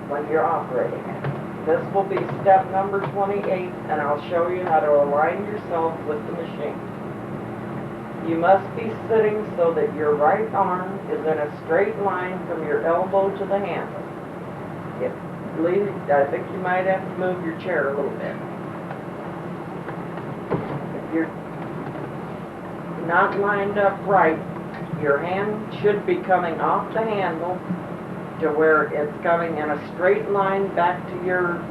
when you're operating it. This will be step number 28, and I'll show you how to align yourself with the machine. You must be sitting so that your right arm is in a straight line from your elbow to the handle. I think you might have to move your chair a little bit. If you're not lined up right, your hand should be coming off the handle to where it's coming in a straight line back to your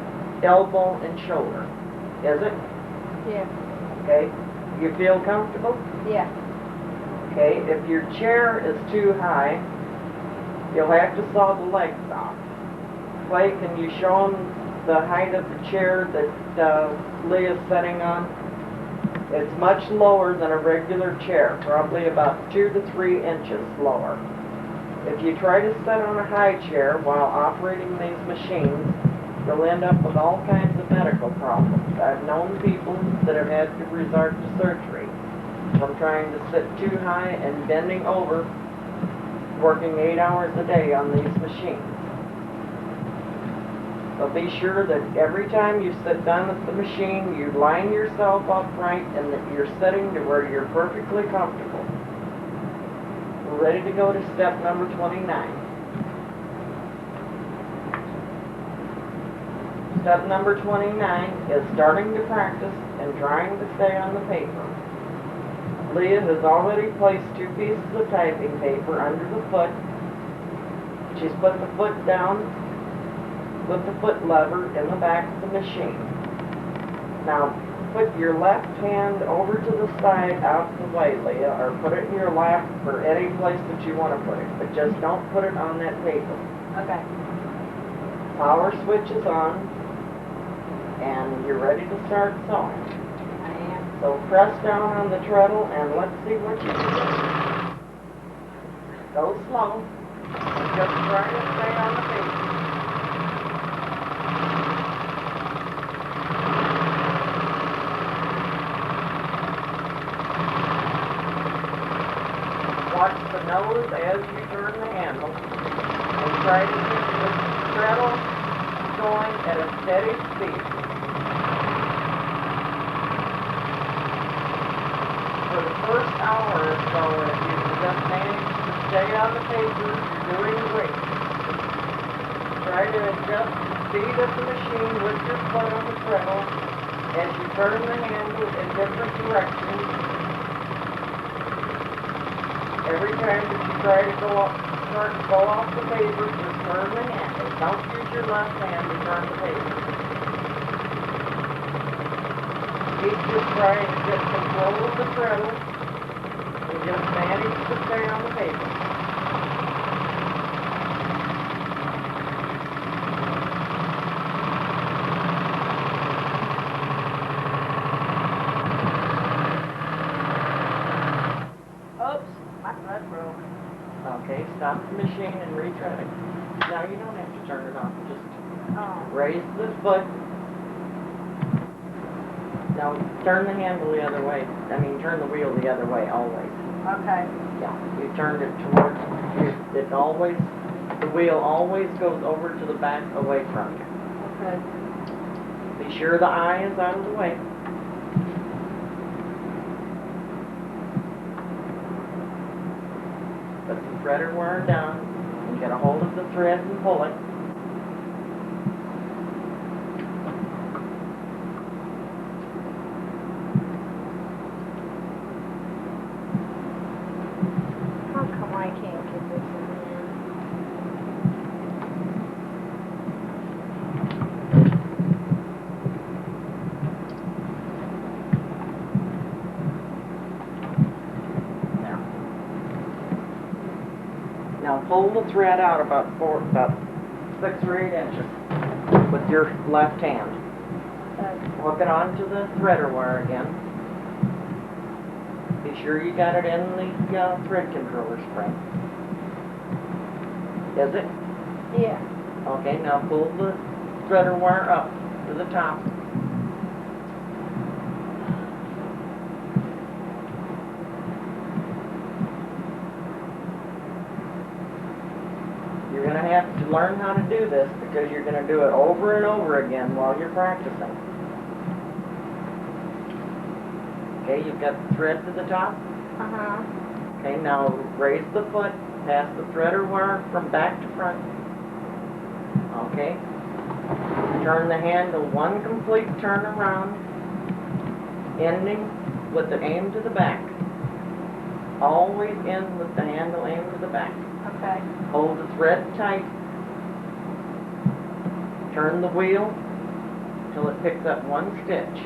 elbow and shoulder. Is it? Yeah. Okay. You feel comfortable? Yeah. Okay. If your chair is too high, you'll have to saw the legs off. Clay, can you show them the height of the chair that Leah's sitting on? It's much lower than a regular chair, probably about 2 to 3 inches lower. If you try to sit on a high chair while operating these machines, you'll end up with all kinds of medical problems. I've known people that have had to resort to surgery from trying to sit too high and bending over, working 8 hours a day on these machines. So be sure that every time you sit down at the machine, you line yourself up right and that you're sitting to where you're perfectly comfortable. We're ready to go to step number 29. Step number 29 is starting to practice and trying to stay on the paper. Leah has already placed 2 pieces of typing paper under the foot. She's put the foot down with the foot lever in the back of the machine. Now, put your left hand over to the side out of the way, Leah, or put it in your lap or any place that you want to put it, but just don't put it on that paper. Okay. Power switch is on, and you're ready to start sewing. I am. So press down on the treadle and let's see what you can do. Go slow, and just try to stay on the paper. Watch the nose as you turn the handle and try to keep the treadle going at a steady speed. For the first hour or so, if you can just manage to stay on the paper, you're doing great. Try to adjust the speed of the machine with your foot on the treadle as you turn the handle in different directions. Every time that you try to go off the paper, just turn the handle. Don't use your left hand to turn the paper. Keep just trying to get control of the treadle and just manage to stay on the paper. Okay, stop the machine and retread it. Now you don't have to turn it off, just raise the foot. Now turn the handle the other way. Turn the wheel the other way always. Okay. Yeah, you turned it towards you. The wheel always goes over to the back away from you. Okay. Be sure the eye is out of the way. Put the threader wire down and get a hold of the thread and pull it. How come I can't get this in there? Now pull the thread out about 6 or 8 inches with your left hand. Hook it onto the threader wire again. Be sure you got it in the thread controller spring. Is it? Yeah. Okay, now pull the threader wire up to the top. You're going to have to learn how to do this because you're going to do it over and over again while you're practicing. Okay, you've got the thread to the top. Uh-huh. Okay, now raise the foot, pass the thread or wire from back to front. Okay. Turn the handle one complete turn around, ending with the aim to the back. Always end with the handle aim to the back. Okay. Hold the thread tight. Turn the wheel till it picks up one stitch.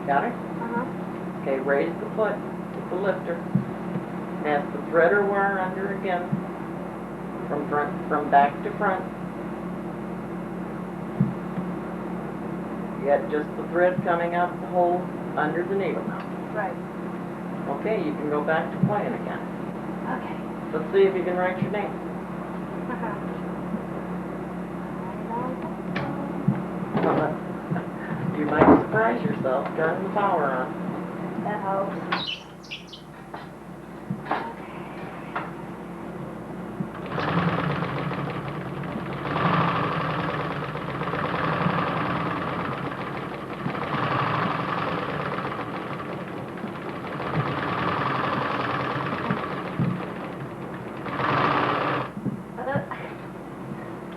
Got it? Uh-huh. Okay, raise the foot with the lifter. Pass the thread or wire under again from back to front. You got just the thread coming out the hole under the needle now. Right. Okay, you can go back to playing again. Okay. Let's see if you can write your name. Uh-huh. You might surprise yourself. Turn the power on. That helps.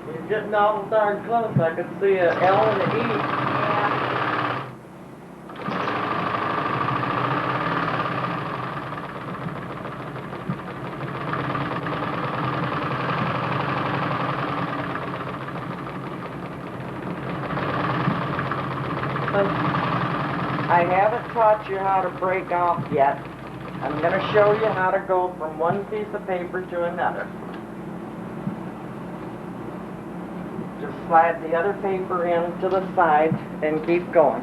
You're getting awful darn close. I could see a L and an E. Yeah. I haven't taught you how to break off yet. I'm going to show you how to go from one piece of paper to another. Just slide the other paper in to the side and keep going.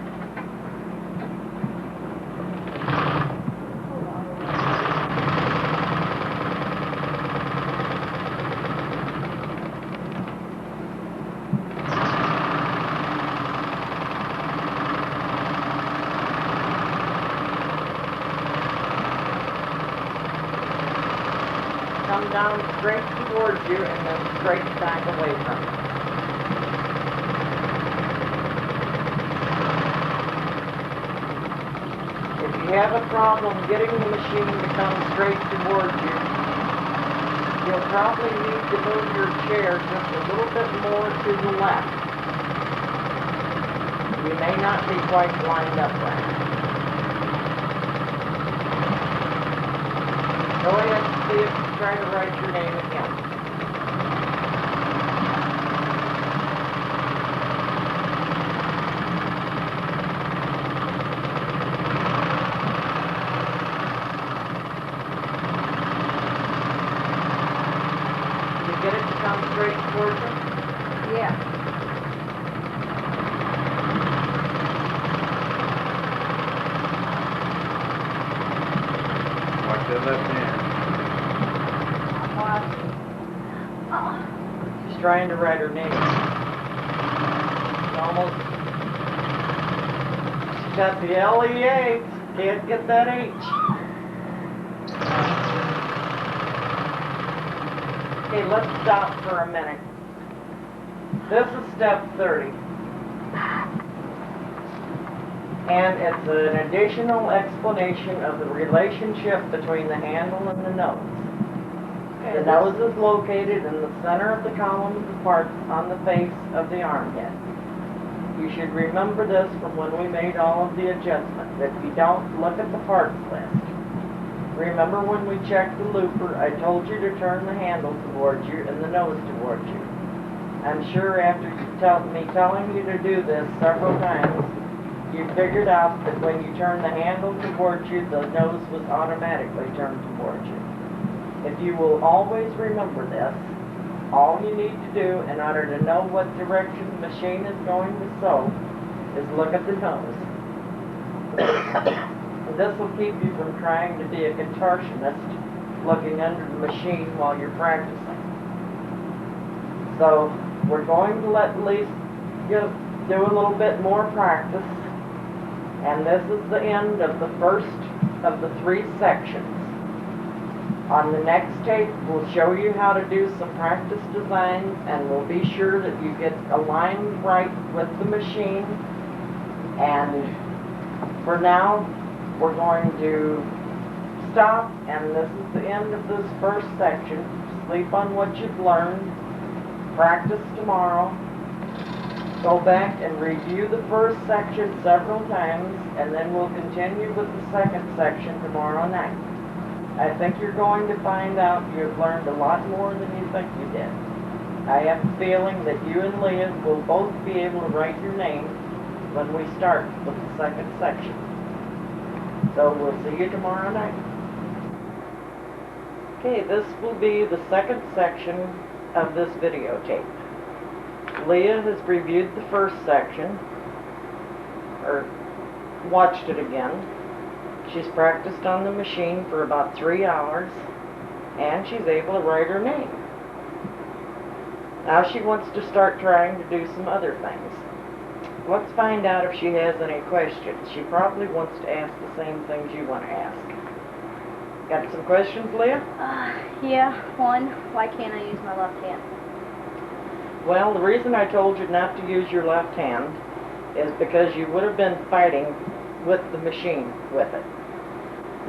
Come down straight towards you and then straight back away from you. If you have a problem getting the machine to come straight towards you, you'll probably need to move your chair just a little bit more to the left. You may not be quite lined up right. Go ahead and see if you try to write your name again. Did you get it to come straight towards you? Yeah. Watch that left hand. I'm watching. Oh. She's trying to write her name. She's almost. She's got the L-E-A. Can't get that H. Okay, let's stop for a minute. This is step 30. And it's an additional explanation of the relationship between the handle and the nose. Okay, The nose is located in the center of the column of the parts on the face of the armhead. You should remember this from when we made all of the adjustments. If you don't, look at the parts list. Remember when we checked the looper, I told you to turn the handle towards you and the nose towards you. I'm sure after me telling you to do this several times, you figured out that when you turn the handle towards you, the nose was automatically turned towards you. If you will always remember this, all you need to do in order to know what direction the machine is going to sew is look at the nose. This will keep you from trying to be a contortionist looking under the machine while you're practicing. So we're going to let Lisa do a little bit more practice. And this is the end of the first of the 3 sections. On the next tape, we'll show you how to do some practice designs, and we'll be sure that you get aligned right with the machine. And for now, we're going to stop, and this is the end of this first section. Sleep on what you've learned, practice tomorrow, go back and review the first section several times, and then we'll continue with the second section tomorrow night. I think you're going to find out you've learned a lot more than you think you did. I have a feeling that you and Leah will both be able to write your name when we start with the second section. So we'll see you tomorrow night. Okay, this will be the second section of this videotape. Leah has reviewed the first section, or watched it again. She's practiced on the machine for about 3 hours, and she's able to write her name. Now she wants to start trying to do some other things. Let's find out if she has any questions. She probably wants to ask the same things you want to ask. Got some questions, Leah? Yeah. One, why can't I use my left hand? Well, the reason I told you not to use your left hand is because you would have been fighting with the machine with it.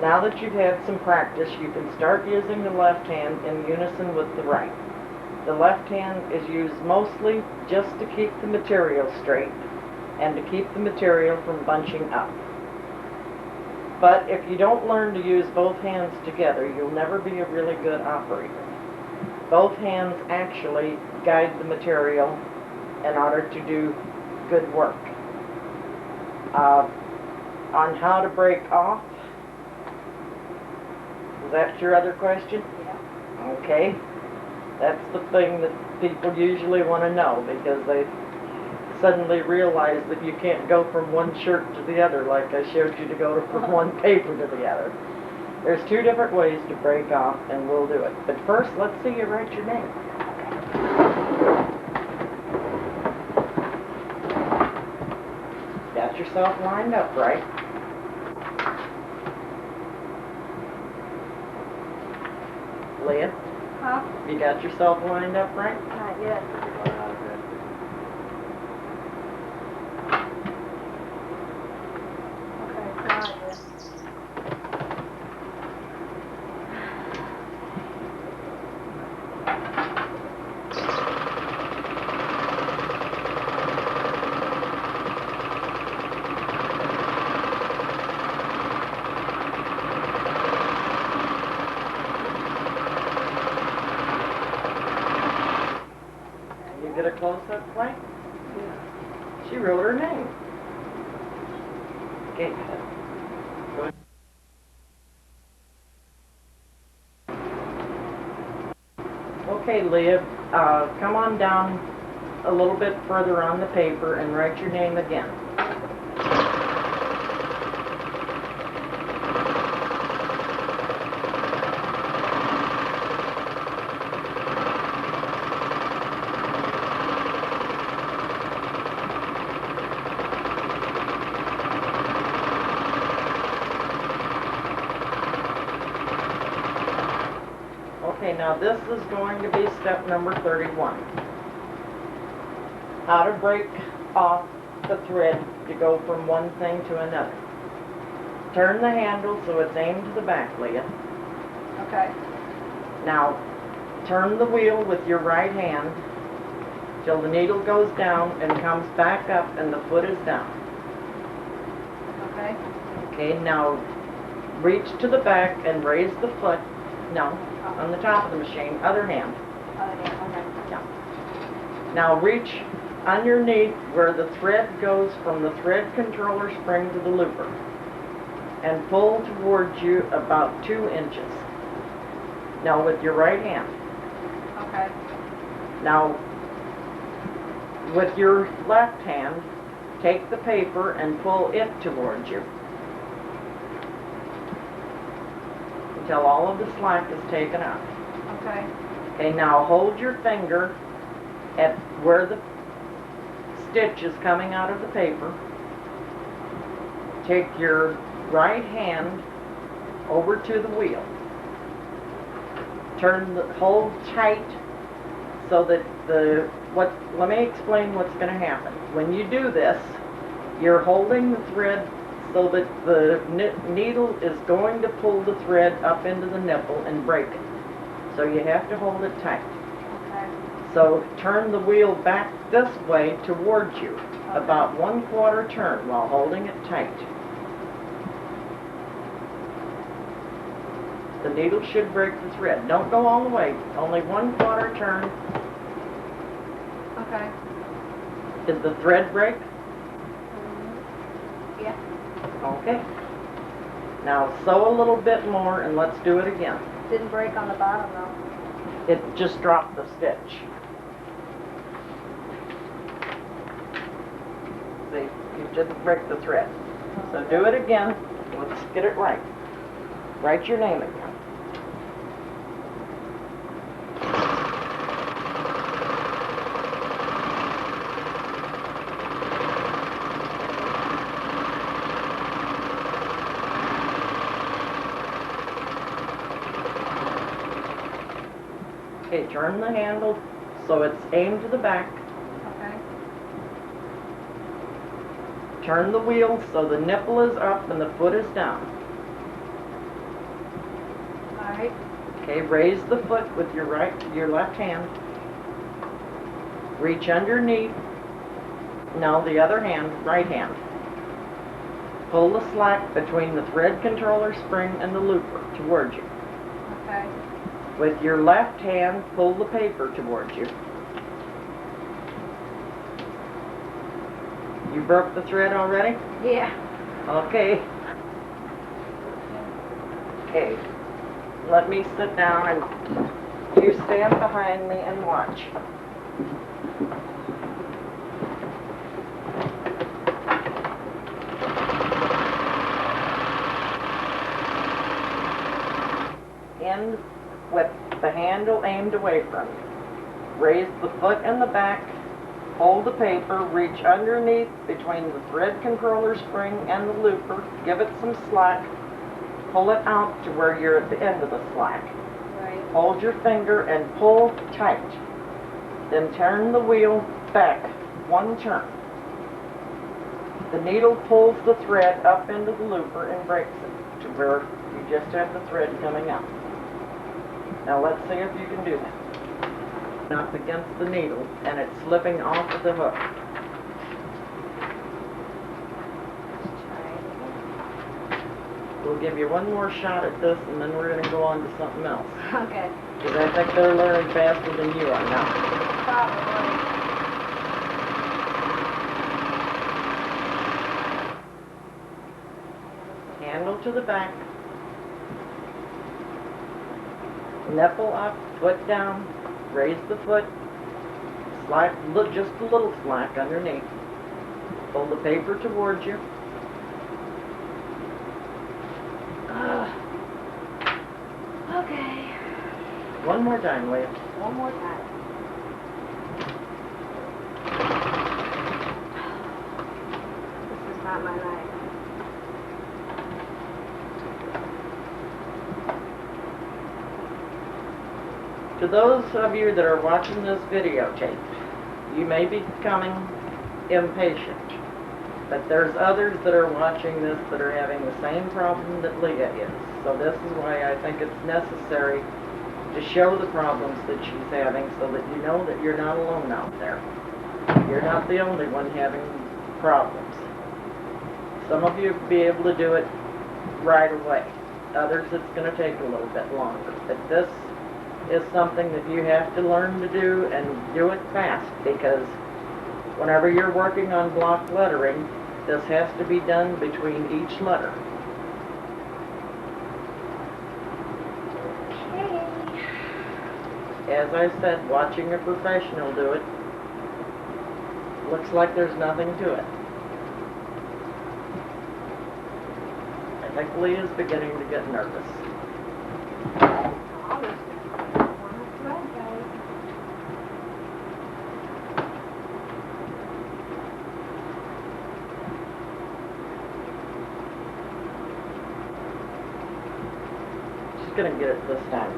Now that you've had some practice, you can start using the left hand in unison with the right. The left hand is used mostly just to keep the material straight and to keep the material from bunching up. But if you don't learn to use both hands together, you'll never be a really good operator. Both hands actually guide the material in order to do good work. On how to break off, is that your other question? Yeah. Okay. That's the thing that people usually want to know, because they suddenly realize that you can't go from one shirt to the other like I showed you to go from one paper to the other. There's 2 different ways to break off, and we'll do it. But first, let's see you write your name. Got yourself lined up, right? Leah, Huh? you got yourself lined up, right? Not yet. Okay, now I do. Get a close-up play? Yeah. She wrote her name. Okay. Good. Okay, Leah, come on down a little bit further on the paper and write your name again. Okay, now this is going to be step number 31. How to break off the thread to go from one thing to another. Turn the handle so it's aimed to the back, Leah. Okay. Now, turn the wheel with your right hand till the needle goes down and comes back up and the foot is down. Okay. Okay, now reach to the back and raise the foot. No, on the top of the machine, other hand. Oh, yeah, okay. Yeah. Now reach underneath where the thread goes from the thread controller spring to the looper and pull towards you about 2 inches. Now with your right hand. Okay. Now with your left hand, take the paper and pull it towards you until all of the slack is taken out. Okay. Okay, now hold your finger at where the stitch is coming out of the paper. Take your right hand over to the wheel. Hold tight so that let me explain what's going to happen. When you do this, you're holding the thread so that the needle is going to pull the thread up into the nipple and break it. So you have to hold it tight. Okay. So turn the wheel back this way towards you, about 1/4 turn while holding it tight. The needle should break the thread. Don't go all the way, only 1/4 turn. Okay. Did the thread break? Yeah. Okay. Now sew a little bit more and let's do it again. Didn't break on the bottom though. It just dropped the stitch. See, you didn't break the thread. So do it again. Let's get it right. Write your name again. Okay, turn the handle so it's aimed to the back. Okay. Turn the wheel so the nipple is up and the foot is down. Alright. Okay, raise the foot with your left hand. Reach underneath. Now the other hand, right hand. Pull the slack between the thread controller spring and the looper towards you. Okay. With your left hand, pull the paper towards you. You broke the thread already? Yeah. Okay. Okay. Let me sit down and you stand behind me and watch. End with the handle aimed away from you. Raise the foot and the back, hold the paper, reach underneath between the thread controller spring and the looper, give it some slack, pull it out to where you're at the end of the slack. Right. Hold your finger and pull tight. Then turn the wheel back 1 turn. The needle pulls the thread up into the looper and breaks it to where you just have the thread coming out. Now let's see if you can do that. Up against the needle and it's slipping off of the hook. We'll give you one more shot at this and then we're going to go on to something else. Okay. Because I think they're learning faster than you are now. Probably. Handle to the back. Nipple up, foot down, raise the foot, slack, look, just a little slack underneath. Pull the paper towards you. Okay. One more time, Leah. One more time. This is not my night. To those of you that are watching this videotape, you may be becoming impatient, but there's others that are watching this that are having the same problem that Leah is. So this is why I think it's necessary to show the problems that she's having so that you know that you're not alone out there. You're not the only one having problems. Some of you will be able to do it right away. Others it's going to take a little bit longer. But this is something that you have to learn to do and do it fast, because whenever you're working on block lettering, this has to be done between each letter. Okay. As I said, watching a professional do it, looks like there's nothing to it. I think Leah's beginning to get nervous. gonna get it this time.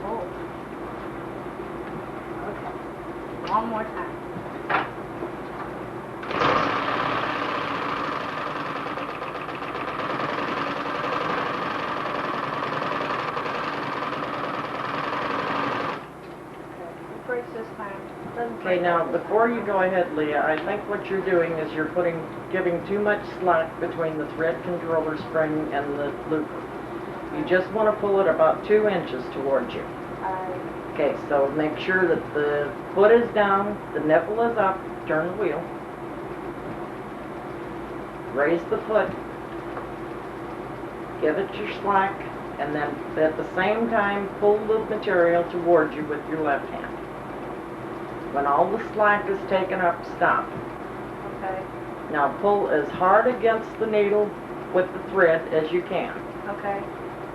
Oh. Okay. One more time. Breaks this time. Doesn't Okay, break now this before time. you go ahead, Leah, I think what you're doing is you're giving too much slack between the thread controller spring and the looper. You just want to pull it about 2 inches towards you. Okay, so make sure that the foot is down, the nipple is up, turn the wheel. Raise the foot. Give it your slack, and then at the same time pull the material towards you with your left hand. When all the slack is taken up, stop. Okay. Now pull as hard against the needle with the thread as you can. Okay.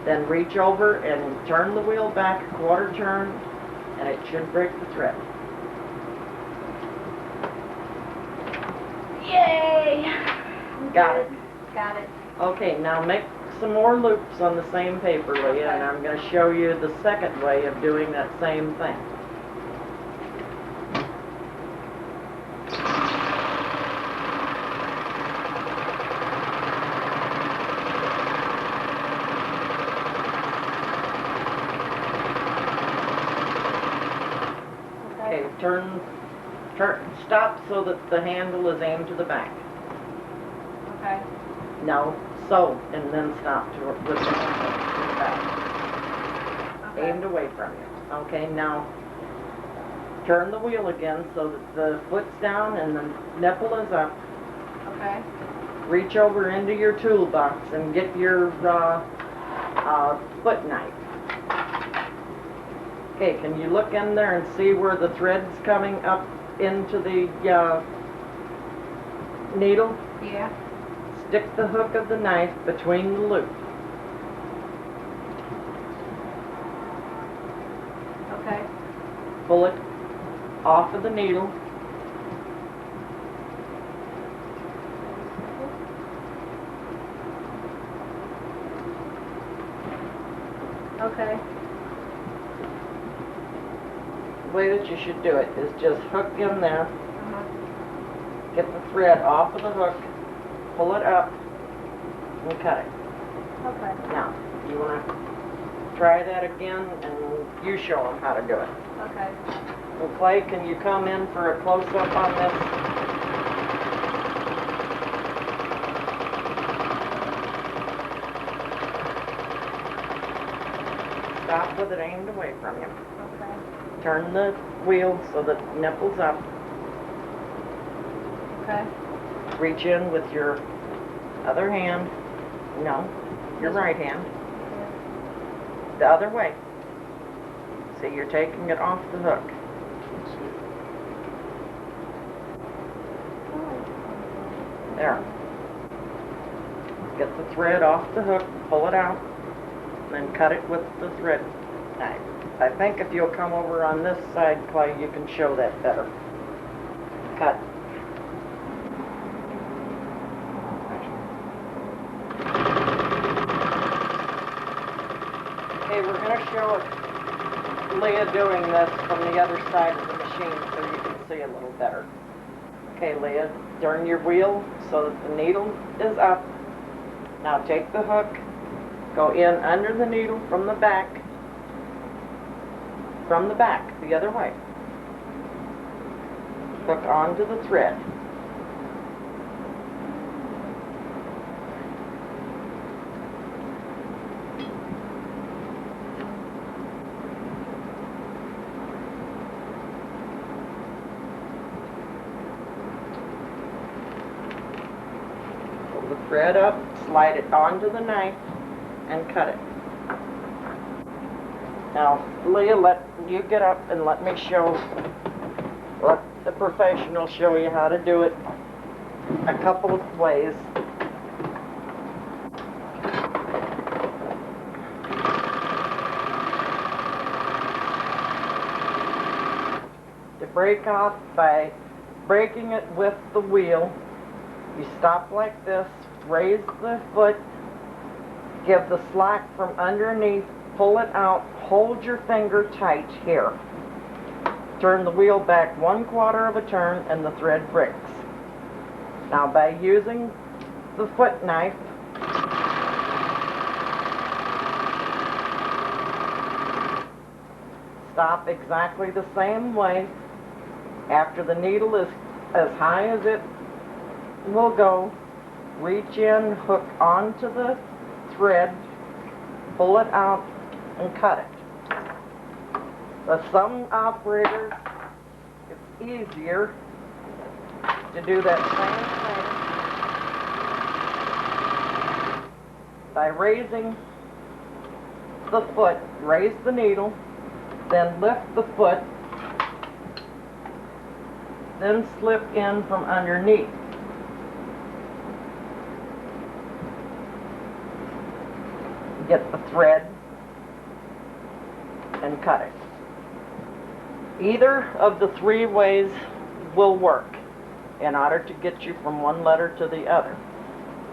Then reach over and turn the wheel back a quarter turn, and it should break the thread. Yay! Got it. Got it. Okay, now make some more loops on the same paper, Leah, and I'm going to show you the second way of doing that same thing. Okay, stop so that the handle is aimed to the back. Okay. No, so, and then stop with the handle to the back. Okay. Aimed away from you. Okay, now turn the wheel again so that the foot's down and the nipple is up. Okay. Reach over into your toolbox and get your foot knife. Okay, can you look in there and see where the thread's coming up into the needle? Yeah. Stick the hook of the knife between the loop. Okay. Pull it off of the needle. Okay. The way that you should do it is just hook in there, Uh-huh. get the thread off of the hook, pull it up, and cut it. Okay. Now, you want to try that again, and you show them how to do it. Okay. Well, Clay, can you come in for a close-up on this? Stop with it aimed away from you. Okay. Turn the wheel so that the nipple's up. Okay. Reach in with your other hand. No, your right hand. The other way. See, you're taking it off the hook. There. Get the thread off the hook, pull it out, and then cut it with the thread knife. I think if you'll come over on this side, Clay, you can show that better. Cut. Okay, we're going to show Leah doing this from the other side of the machine so you can see a little better. Okay, Leah, turn your wheel so that the needle is up. Now take the hook, go in under the needle from the back, the other way. Hook onto the thread. Pull the thread up, slide it onto the knife, and cut it. Now, Leah, let you get up and let me let the professional show you how to do it a couple of ways. To break off by breaking it with the wheel, you stop like this, raise the foot, Give the slack from underneath, pull it out, hold your finger tight here. Turn the wheel back 1/4 of a turn and the thread breaks. Now by using the foot knife, stop exactly the same way. After the needle is as high as it will go, reach in, hook onto the thread, pull it out, and cut it. With some operators, it's easier to do that same thing by raising the foot, raise the needle, then lift the foot, then slip in from underneath. Get the thread and cut it. Either of the 3 ways will work in order to get you from one letter to the other.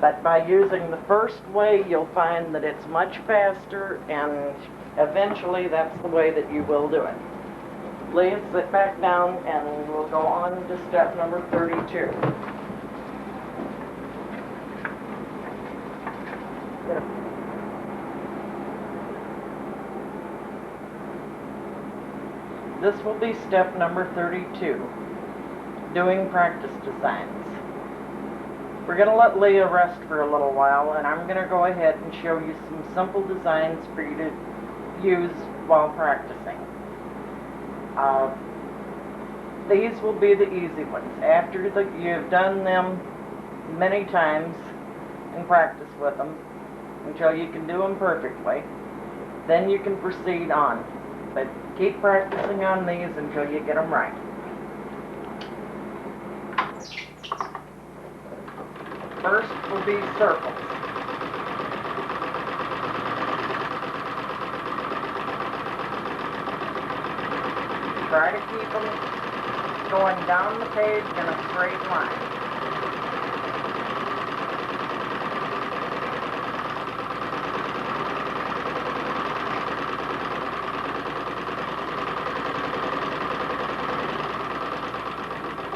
But by using the first way, you'll find that it's much faster, and eventually that's the way that you will do it. Leah, sit back down and we'll go on to step number 32. This will be step number 32, doing practice designs. We're going to let Leah rest for a little while, and I'm going to go ahead and show you some simple designs for you to use while practicing. These will be the easy ones. After you've done them many times and practice with them until you can do them perfectly, then you can proceed on. But keep practicing on these until you get them right. First will be circles. Try to keep them going down the page in a straight line.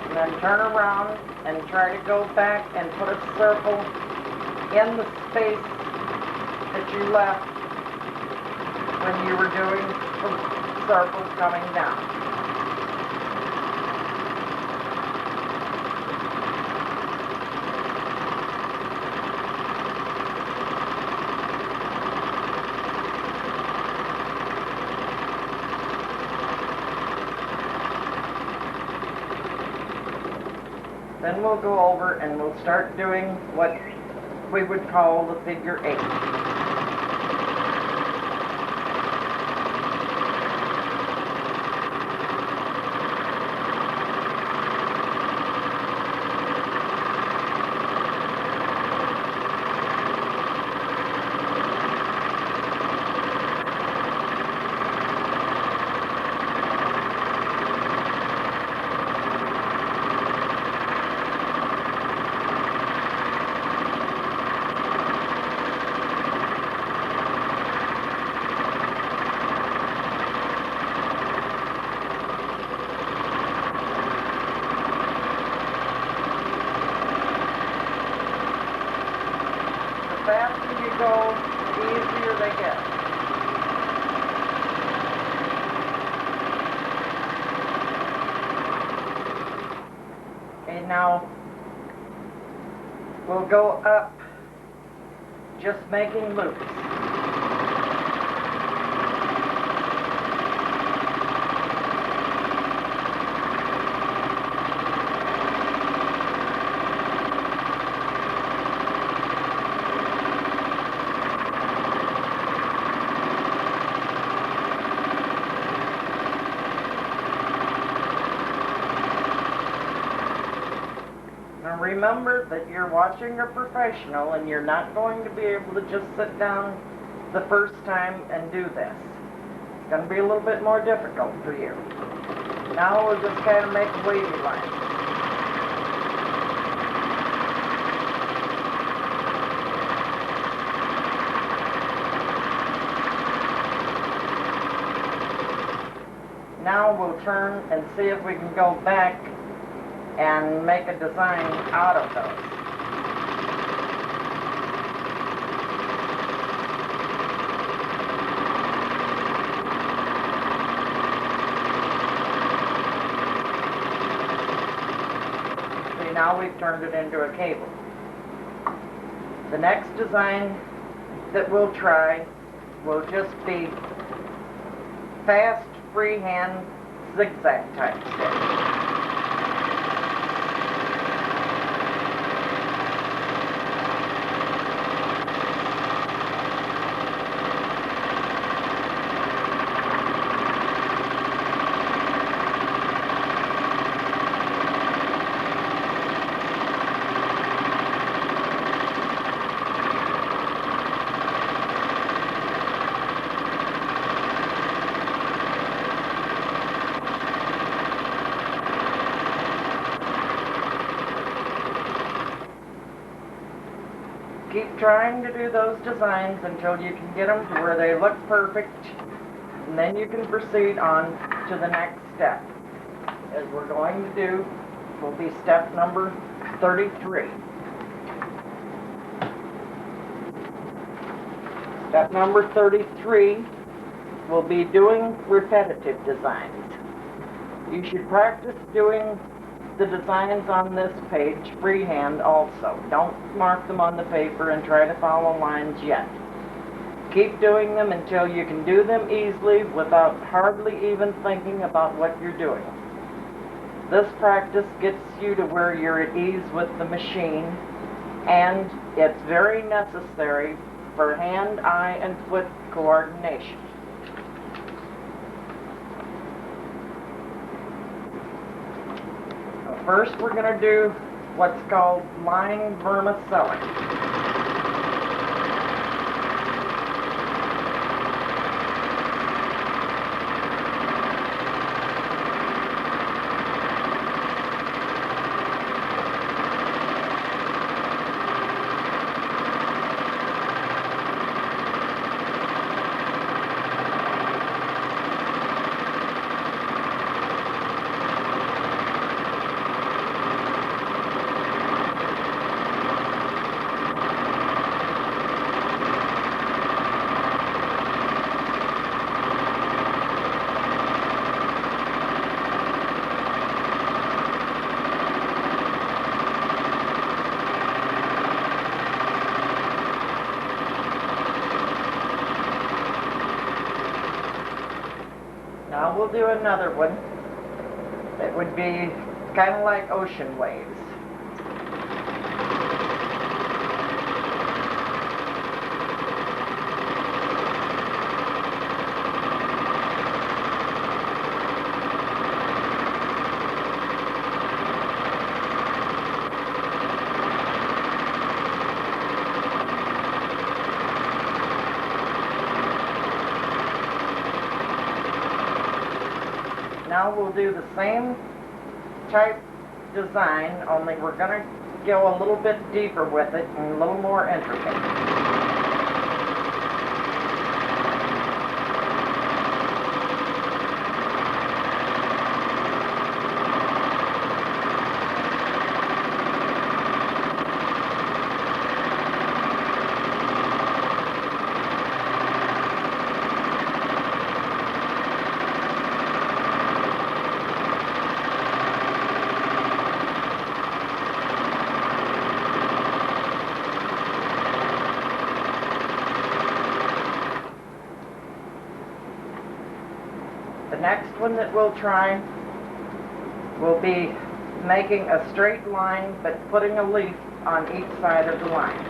And then turn around and try to go back and put a circle in the space that you left when you were doing the circles coming down. Then we'll go over and we'll start doing what we would call the figure 8. The faster you go, the easier they get. Okay, now we'll go up, just making loops. Remember that you're watching a professional and you're not going to be able to just sit down the first time and do this. It's going to be a little bit more difficult for you. Now we'll just kind of make a wavy line. Now we'll turn and see if we can go back and make a design out of those. See, now we've turned it into a cable. The next design that we'll try will just be fast freehand zigzag type stitch. Keep trying to do those designs until you can get them to where they look perfect, and then you can proceed on to the next step. As we're going to do will be step number 33. Step number 33 will be doing repetitive designs. You should practice doing the designs on this page freehand also. Don't mark them on the paper and try to follow lines yet. Keep doing them until you can do them easily without hardly even thinking about what you're doing. This practice gets you to where you're at ease with the machine, and it's very necessary for hand, eye, and foot coordination. First, we're going to do what's called line vermicelli. Now we'll do another one that would be kind of like ocean waves. Now we'll do the same type design, only we're going to go a little bit deeper with it and a little more intricate. The next one that we'll try will be making a straight line but putting a leaf on each side of the line.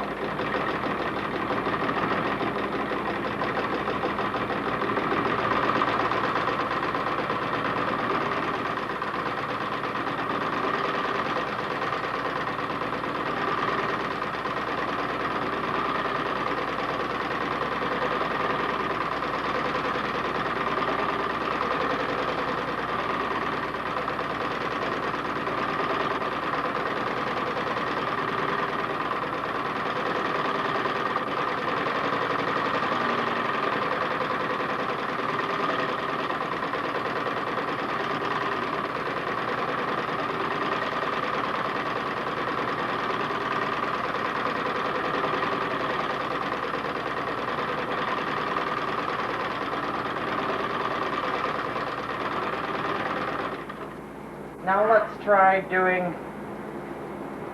Now let's try doing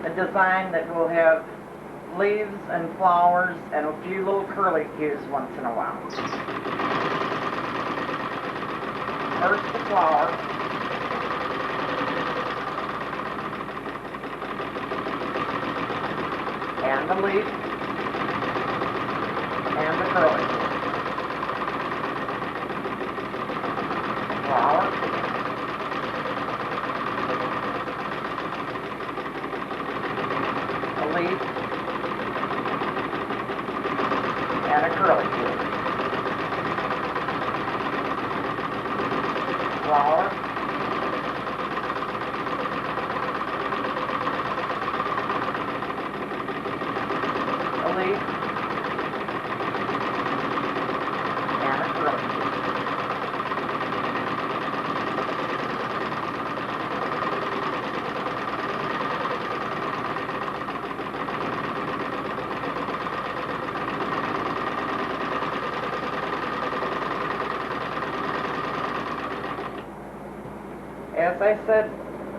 a design that will have leaves and flowers and a few little curlicues once in a while. First the flower. And the leaf. And the curlicue. Flower. A leaf. And a curlicue. Flower. A leaf. And a curlicue. As I said,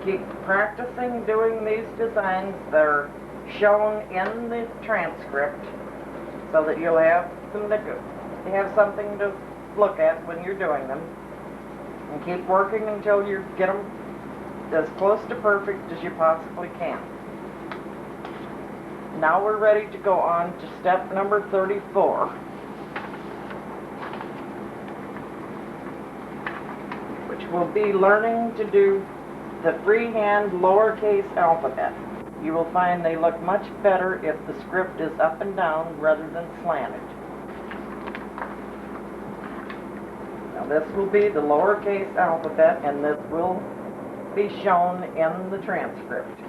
keep practicing doing these designs. They're shown in the transcript so that you'll have them to go. You have something to look at when you're doing them. And keep working until you get them as close to perfect as you possibly can. Now we're ready to go on to step number 34. Will be learning to do the freehand lowercase alphabet. You will find they look much better if the script is up and down rather than slanted. Now this will be the lowercase alphabet, and this will be shown in the transcript.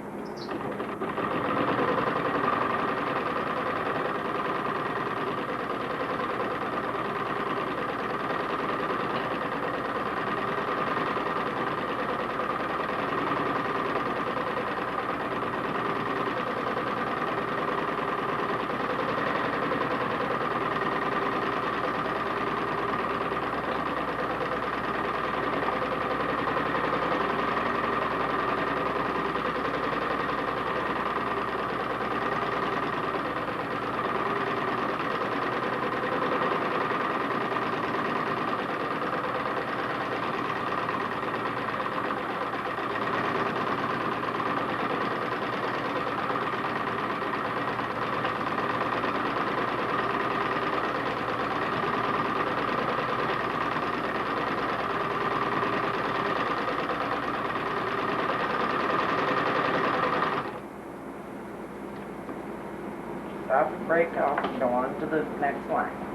Stop and break off and go on to the next line.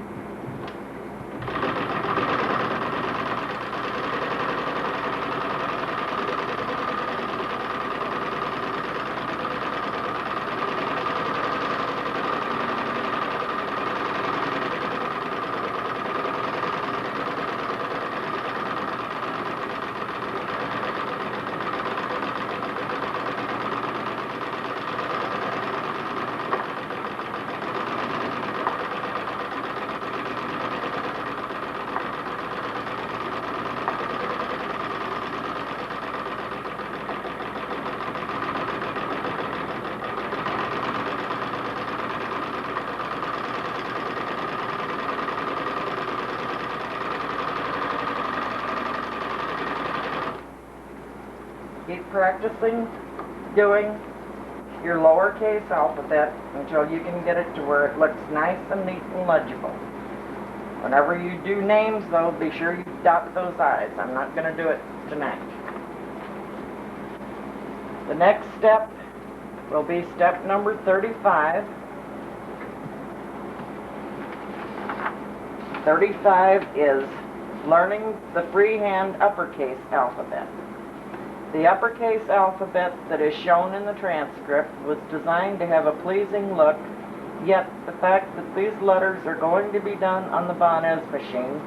Keep practicing doing your lowercase alphabet until you can get it to where it looks nice and neat and legible. Whenever you do names, though, be sure you dot those I's. I'm not going to do it tonight. The next step will be step number 35. 35 is learning the freehand uppercase alphabet. The uppercase alphabet that is shown in the transcript was designed to have a pleasing look, yet the fact that these letters are going to be done on the Bonnaz machine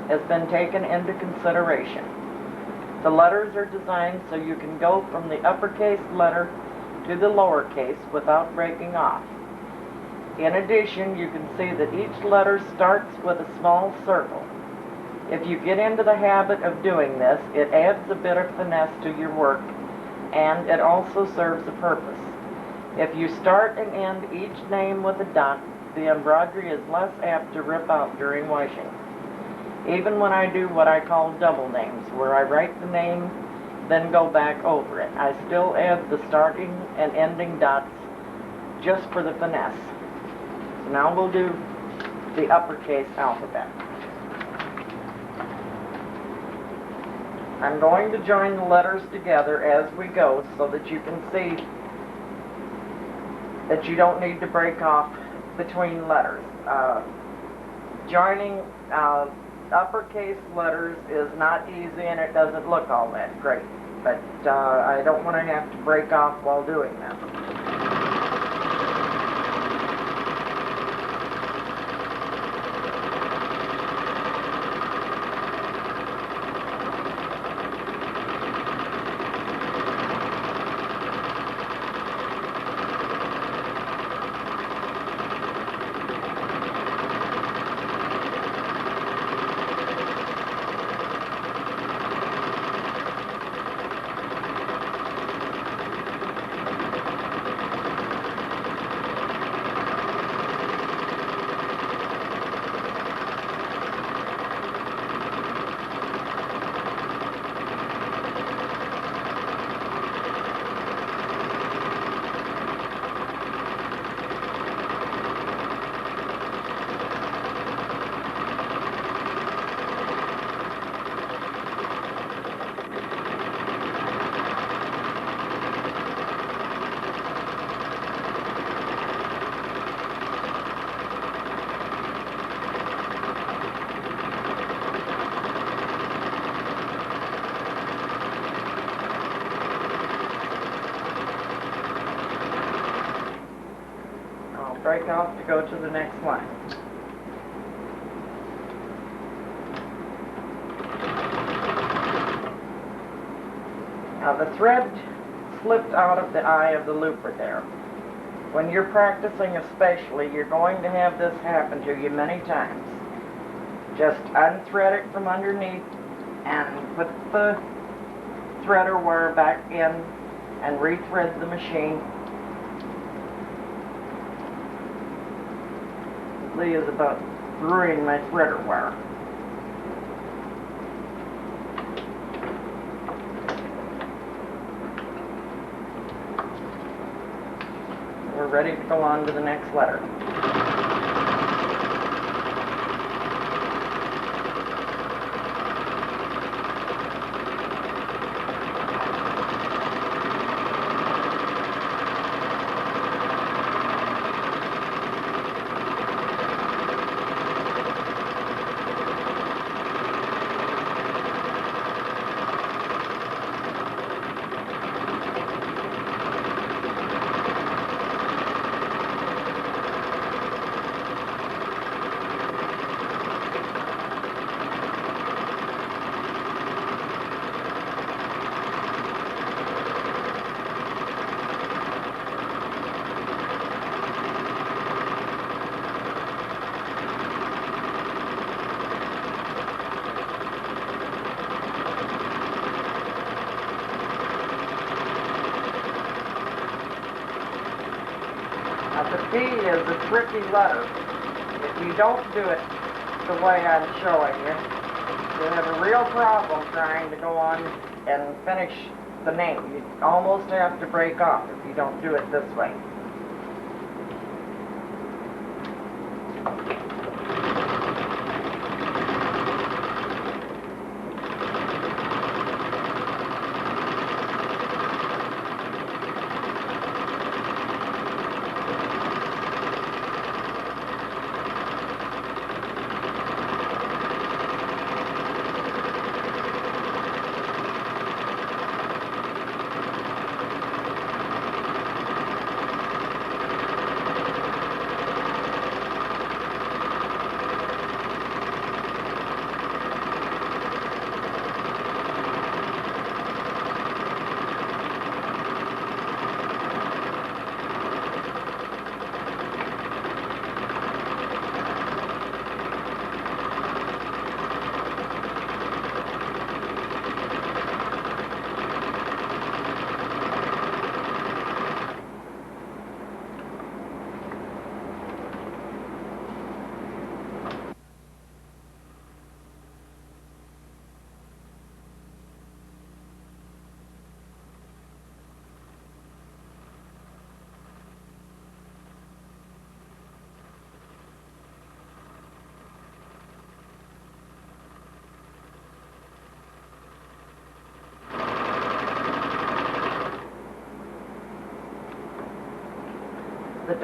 has been taken into consideration. The letters are designed so you can go from the uppercase letter to the lowercase without breaking off. In addition, you can see that each letter starts with a small circle. If you get into the habit of doing this, it adds a bit of finesse to your work and it also serves a purpose. If you start and end each name with a dot, the embroidery is less apt to rip out during washing. Even when I do what I call double names, where I write the name, then go back over it, I still add the starting and ending dots just for the finesse. So now we'll do the uppercase alphabet. I'm going to join the letters together as we go so that you can see that you don't need to break off between letters. Joining uppercase letters is not easy and it doesn't look all that great, but I don't want to have to break off while doing that. Break off to go to the next line. Now the thread slipped out of the eye of the looper there. When you're practicing especially, you're going to have this happen to you many times. Just unthread it from underneath and put the threader wire back in and rethread the machine. Leah's about ruining my threader wire. We're ready to go on to the next letter. The P is a tricky letter. If you don't do it the way I'm showing you, you'll have a real problem trying to go on and finish the name. You almost have to break off if you don't do it this way.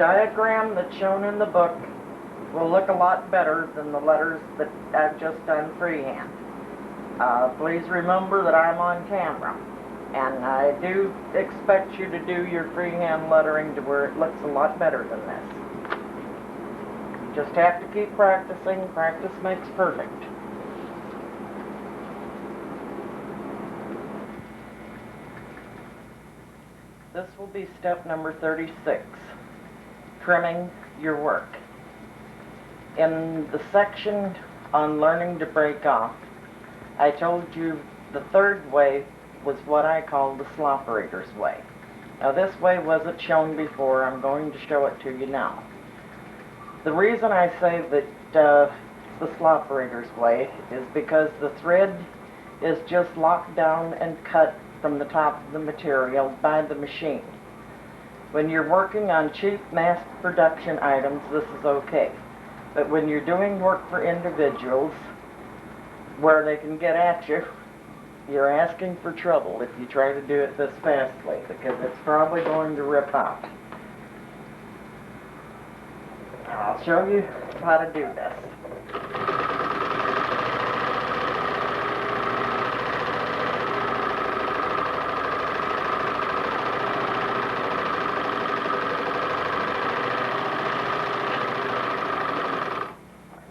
diagram that's shown in the book will look a lot better than the letters that I've just done freehand. Please remember that I'm on camera, and I do expect you to do your freehand lettering to where it looks a lot better than this. You just have to keep practicing. Practice makes perfect. This will be step number 36, trimming your work. In the section on learning to break off, I told you the third way was what I call the slopperator's way. Now this way wasn't shown before. I'm going to show it to you now. The reason I say that the slopperator's way is because the thread is just locked down and cut from the top of the material by the machine. When you're working on cheap mass production items, this is okay. But when you're doing work for individuals where they can get at you, you're asking for trouble if you try to do it this fastly, because it's probably going to rip out. I'll show you how to do this.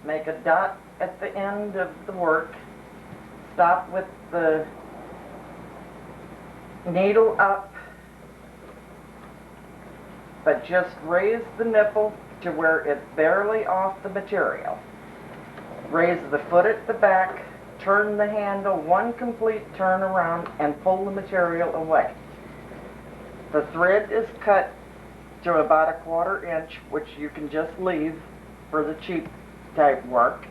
Make a dot at the end of the work. Stop with the needle up, but just raise the nipple to where it's barely off the material. Raise the foot at the back, turn the handle one complete turn around, and pull the material away. The thread is cut to about 1/4 inch, which you can just leave for the cheap type work,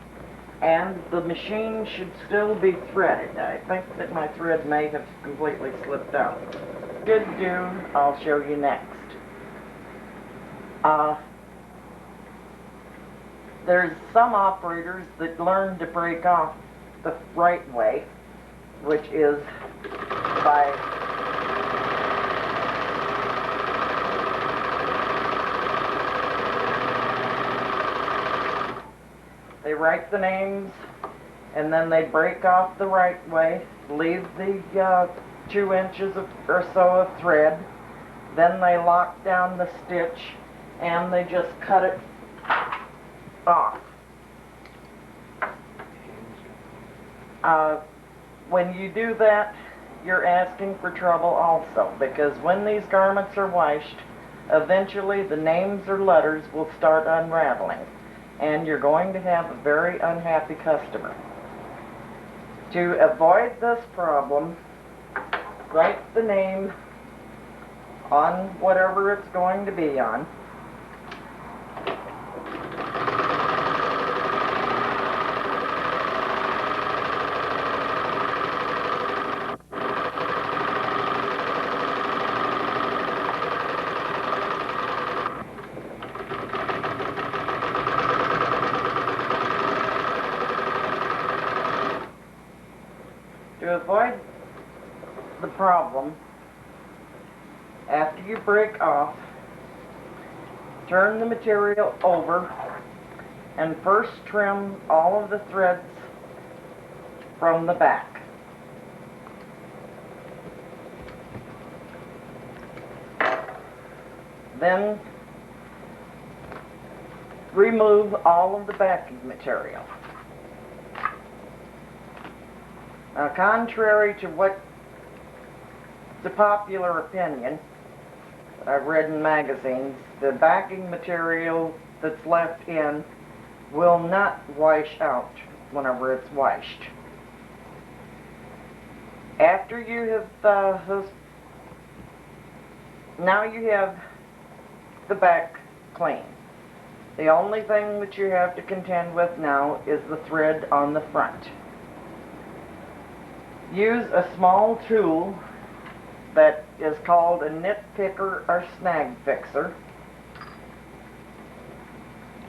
and the machine should still be threaded. I think that my thread may have completely slipped out. Good do, I'll show you next. There's some operators that learn to break off the right way, which is by they write the names, and then they break off the right way, leave the 2 inches or so of thread, then they lock down the stitch, and they just cut it off. When you do that, you're asking for trouble also, because when these garments are washed, eventually the names or letters will start unraveling, and you're going to have a very unhappy customer. To avoid this problem, write the name on whatever it's going to be on. To avoid the problem, after you break off, turn the material over and first trim all of the threads from the back. Then remove all of the backing material. Now, contrary to what the popular opinion that I've read in magazines, the backing material that's left in will not wash out whenever it's washed. After you have, now you have the back clean. The only thing that you have to contend with now is the thread on the front. Use a small tool that is called a nit picker or snag fixer.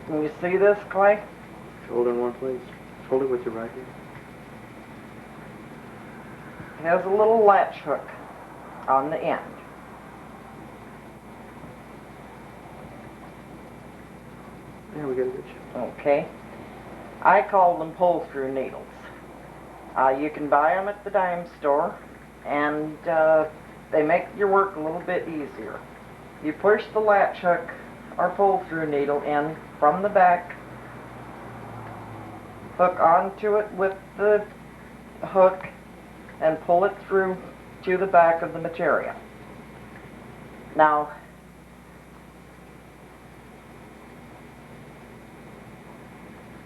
Can you see this, Clay? Hold it in one place. Hold it with your right hand. It has a little latch hook on the end. Yeah, we got a good shot. Okay. I call them pull-through needles. You can buy them at the dime store, and they make your work a little bit easier. You push the latch hook or pull-through needle in from the back, hook onto it with the hook, and pull it through to the back of the material. Now,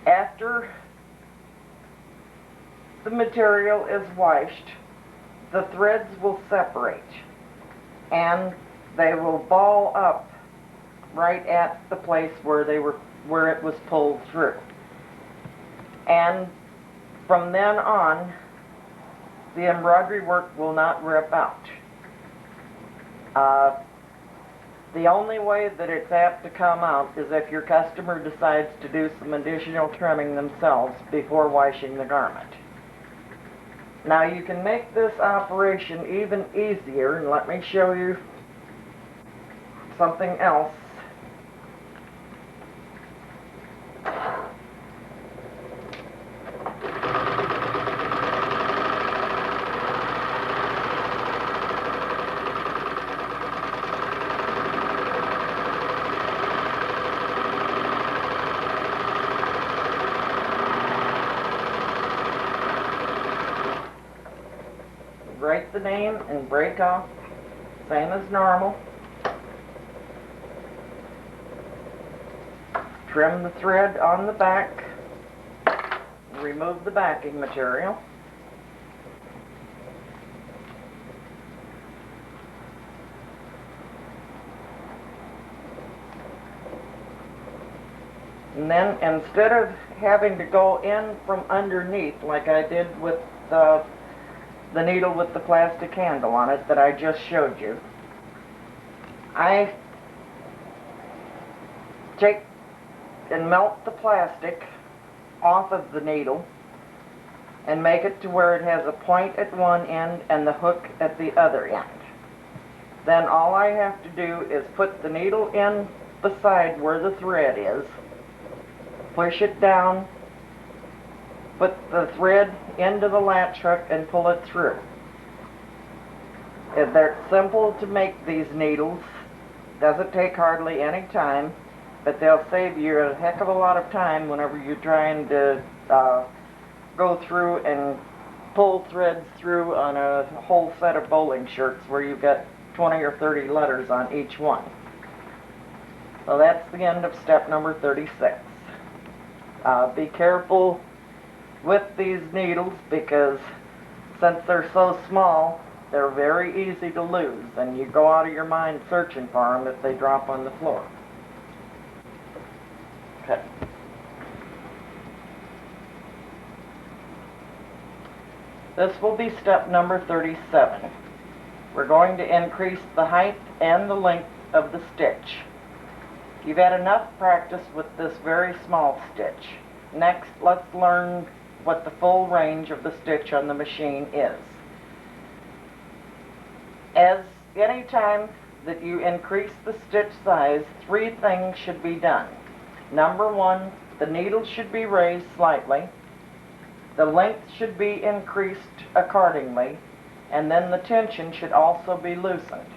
after the material is washed, the threads will separate and they will ball up right at the place where it was pulled through. And from then on, the embroidery work will not rip out. The only way that it's apt to come out is if your customer decides to do some additional trimming themselves before washing the garment. Now you can make this operation even easier, and let me show you something else. Write the name and break off, same as normal. Trim the thread on the back, remove the backing material. And then instead of having to go in from underneath like I did with the needle with the plastic handle on it that I just showed you, I take and melt the plastic off of the needle and make it to where it has a point at one end and the hook at the other end. Then all I have to do is put the needle in beside where the thread is, push it down, put the thread into the latch hook and pull it through. They're simple to make, these needles. Doesn't take hardly any time, but they'll save you a heck of a lot of time whenever you're trying to go through and pull threads through on a whole set of bowling shirts where you've got 20 or 30 letters on each one. So that's the end of step number 36. Be careful with these needles because since they're so small, they're very easy to lose, and you go out of your mind searching for them if they drop on the floor. Okay. This will be step number 37. We're going to increase the height and the length of the stitch. You've had enough practice with this very small stitch. Next, let's learn what the full range of the stitch on the machine is. As any time that you increase the stitch size, three things should be done. Number one, the needle should be raised slightly, the length should be increased accordingly, and then the tension should also be loosened.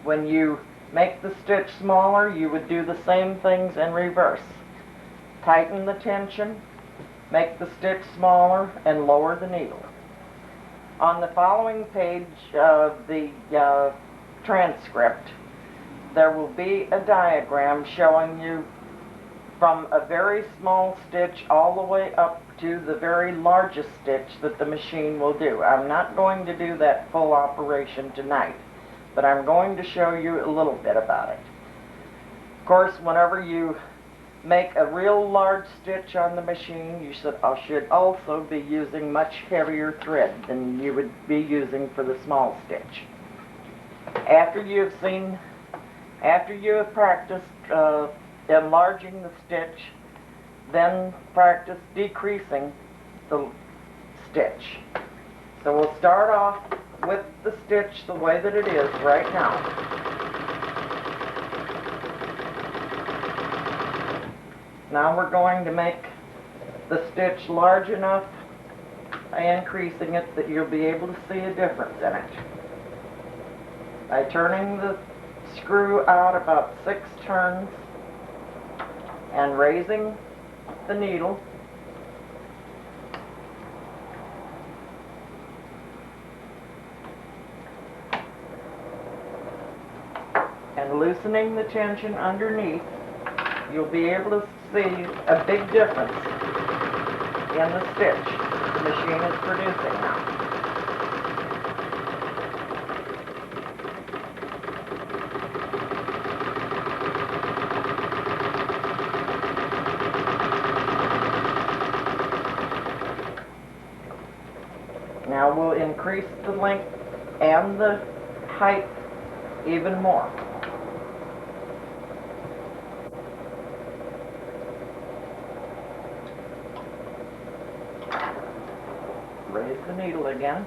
When you make the stitch smaller, you would do the same things in reverse. Tighten the tension, make the stitch smaller, and lower the needle. On the following page of the transcript, there will be a diagram showing you from a very small stitch all the way up to the very largest stitch that the machine will do. I'm not going to do that full operation tonight, but I'm going to show you a little bit about it. Of course, whenever you make a real large stitch on the machine, you should also be using much heavier thread than you would be using for the small stitch. After you have practiced enlarging the stitch, then practice decreasing the stitch. So we'll start off with the stitch the way that it is right now. Now we're going to make the stitch large enough by increasing it that you'll be able to see a difference in it. By turning the screw out about 6 turns and raising the needle, and loosening the tension underneath, you'll be able to see a big difference in the stitch the machine is producing now. Now we'll increase the length and the height even more. Raise the needle again.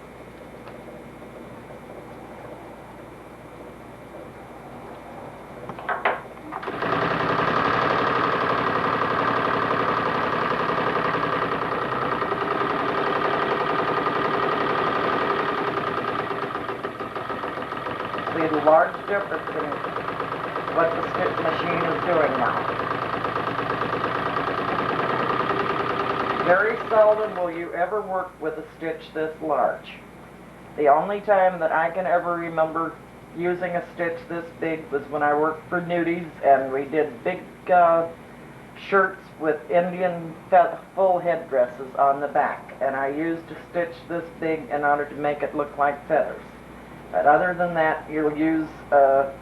See the large difference in what the stitch machine is doing now. Very seldom will you ever work with a stitch this large. The only time that I can ever remember using a stitch this big was when I worked for Nudies and we did big shirts with Indian full headdresses on the back, and I used a stitch this big in order to make it look like feathers. But other than that, you'll use a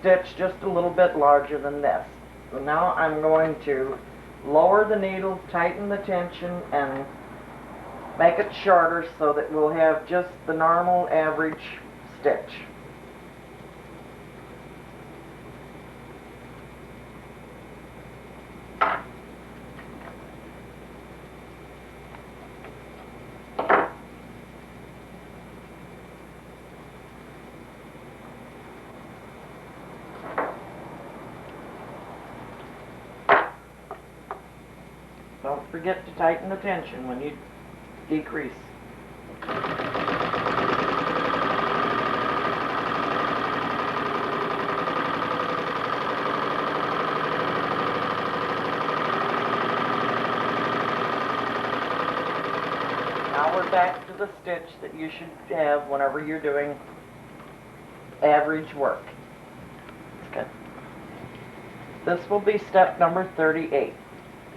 stitch just a little bit larger than this. So now I'm going to lower the needle, tighten the tension, and make it shorter so that we'll have just the normal average stitch. Don't forget to tighten the tension when you decrease. Now we're back to the stitch that you should have whenever you're doing average work. Okay. This will be step number 38.